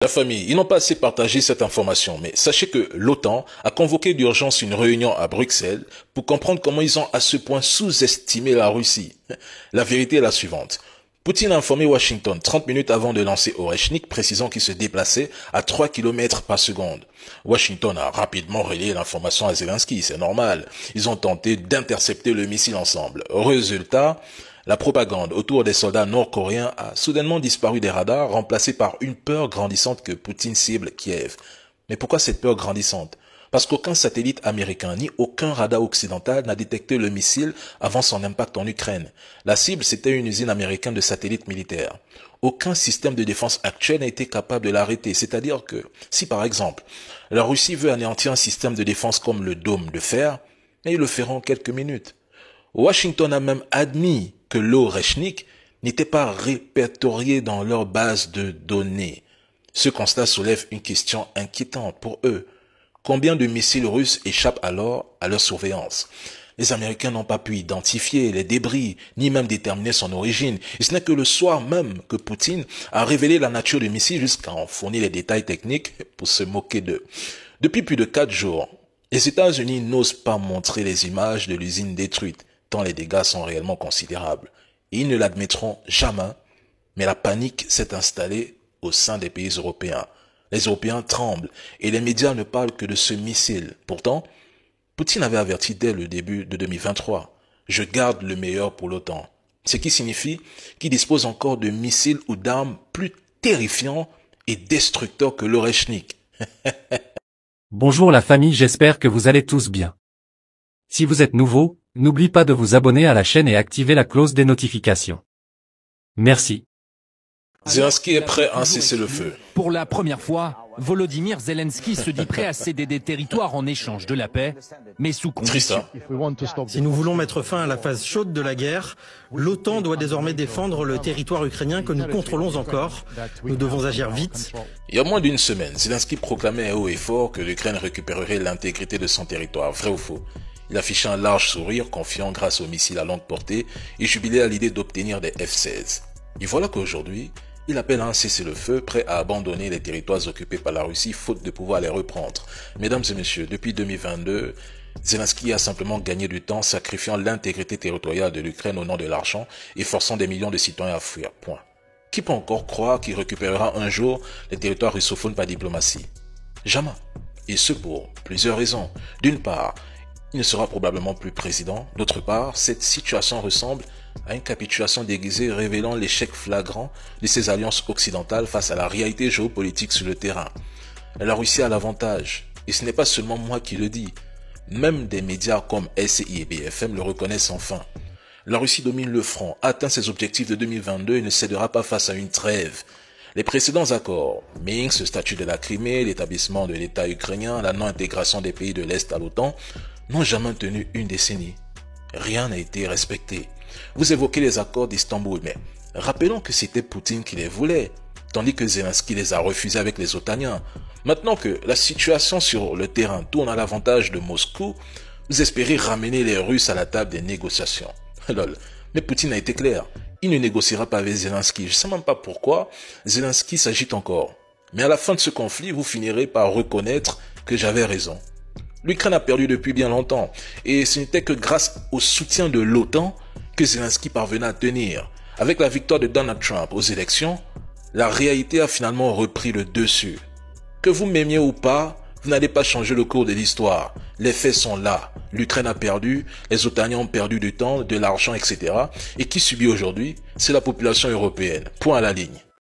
La famille, ils n'ont pas assez partagé cette information, mais sachez que l'OTAN a convoqué d'urgence une réunion à Bruxelles pour comprendre comment ils ont à ce point sous-estimé la Russie. La vérité est la suivante. Poutine a informé Washington 30 minutes avant de lancer Oreshnik, précisant qu'il se déplaçait à 3 km par seconde. Washington a rapidement relayé l'information à Zelensky, c'est normal. Ils ont tenté d'intercepter le missile ensemble. Résultat, la propagande autour des soldats nord-coréens a soudainement disparu des radars, remplacée par une peur grandissante que Poutine cible Kiev. Mais pourquoi cette peur grandissante? Parce qu'aucun satellite américain ni aucun radar occidental n'a détecté le missile avant son impact en Ukraine. La cible, c'était une usine américaine de satellites militaires. Aucun système de défense actuel n'a été capable de l'arrêter. C'est-à-dire que, si par exemple, la Russie veut anéantir un système de défense comme le dôme de fer, ils le feront en quelques minutes. Washington a même admis que l'Oreshnik n'était pas répertorié dans leur base de données. Ce constat soulève une question inquiétante pour eux. Combien de missiles russes échappent alors à leur surveillance? Les Américains n'ont pas pu identifier les débris, ni même déterminer son origine. Et ce n'est que le soir même que Poutine a révélé la nature du missile jusqu'à en fournir les détails techniques pour se moquer d'eux. Depuis plus de 4 jours, les États-Unis n'osent pas montrer les images de l'usine détruite, tant les dégâts sont réellement considérables. Et ils ne l'admettront jamais, mais la panique s'est installée au sein des pays européens. Les Européens tremblent et les médias ne parlent que de ce missile. Pourtant, Poutine avait averti dès le début de 2023 « Je garde le meilleur pour l'OTAN », ce qui signifie qu'il dispose encore de missiles ou d'armes plus terrifiants et destructeurs que l'Oreshnik. Bonjour la famille, j'espère que vous allez tous bien. Si vous êtes nouveau, n'oubliez pas de vous abonner à la chaîne et activer la cloche des notifications. Merci. Zelensky est prêt à cesser le feu. Pour la première fois, Volodymyr Zelensky se dit prêt à céder des territoires en échange de la paix, mais sous condition. Si nous voulons mettre fin à la phase chaude de la guerre, l'OTAN doit désormais défendre le territoire ukrainien que nous contrôlons encore. Nous devons agir vite. Il y a moins d'une semaine, Zelensky proclamait à haut et fort que l'Ukraine récupérerait l'intégrité de son territoire. Vrai ou faux? Il affichait un large sourire, confiant grâce aux missiles à longue portée et jubilait à l'idée d'obtenir des F-16. Et voilà qu'aujourd'hui, il appelle à un cessez-le-feu prêt à abandonner les territoires occupés par la Russie faute de pouvoir les reprendre. Mesdames et messieurs, depuis 2022, Zelensky a simplement gagné du temps sacrifiant l'intégrité territoriale de l'Ukraine au nom de l'argent et forçant des millions de citoyens à fuir. Point. Qui peut encore croire qu'il récupérera un jour les territoires russophones par diplomatie? Jamais. Et ce pour plusieurs raisons. D'une part, il ne sera probablement plus président. D'autre part, cette situation ressemble à une capitulation déguisée révélant l'échec flagrant de ses alliances occidentales face à la réalité géopolitique sur le terrain. La Russie a l'avantage, et ce n'est pas seulement moi qui le dis. Même des médias comme LCI et BFM le reconnaissent enfin. La Russie domine le front, atteint ses objectifs de 2022 et ne cédera pas face à une trêve. Les précédents accords, Minsk, le statut de la Crimée, l'établissement de l'État ukrainien, la non-intégration des pays de l'Est à l'OTAN, n'ont jamais tenu une décennie. Rien n'a été respecté. Vous évoquez les accords d'Istanbul, mais rappelons que c'était Poutine qui les voulait, tandis que Zelensky les a refusés avec les Otaniens. Maintenant que la situation sur le terrain tourne à l'avantage de Moscou, vous espérez ramener les Russes à la table des négociations. Lol. Mais Poutine a été clair, il ne négociera pas avec Zelensky. Je ne sais même pas pourquoi Zelensky s'agite encore. Mais à la fin de ce conflit, vous finirez par reconnaître que j'avais raison. L'Ukraine a perdu depuis bien longtemps, et ce n'était que grâce au soutien de l'OTAN que Zelensky parvenait à tenir. Avec la victoire de Donald Trump aux élections, la réalité a finalement repris le dessus. Que vous m'aimiez ou pas, vous n'allez pas changer le cours de l'histoire. Les faits sont là. L'Ukraine a perdu, les Otaniens ont perdu du temps, de l'argent, etc. Et qui subit aujourd'hui? C'est la population européenne. Point à la ligne.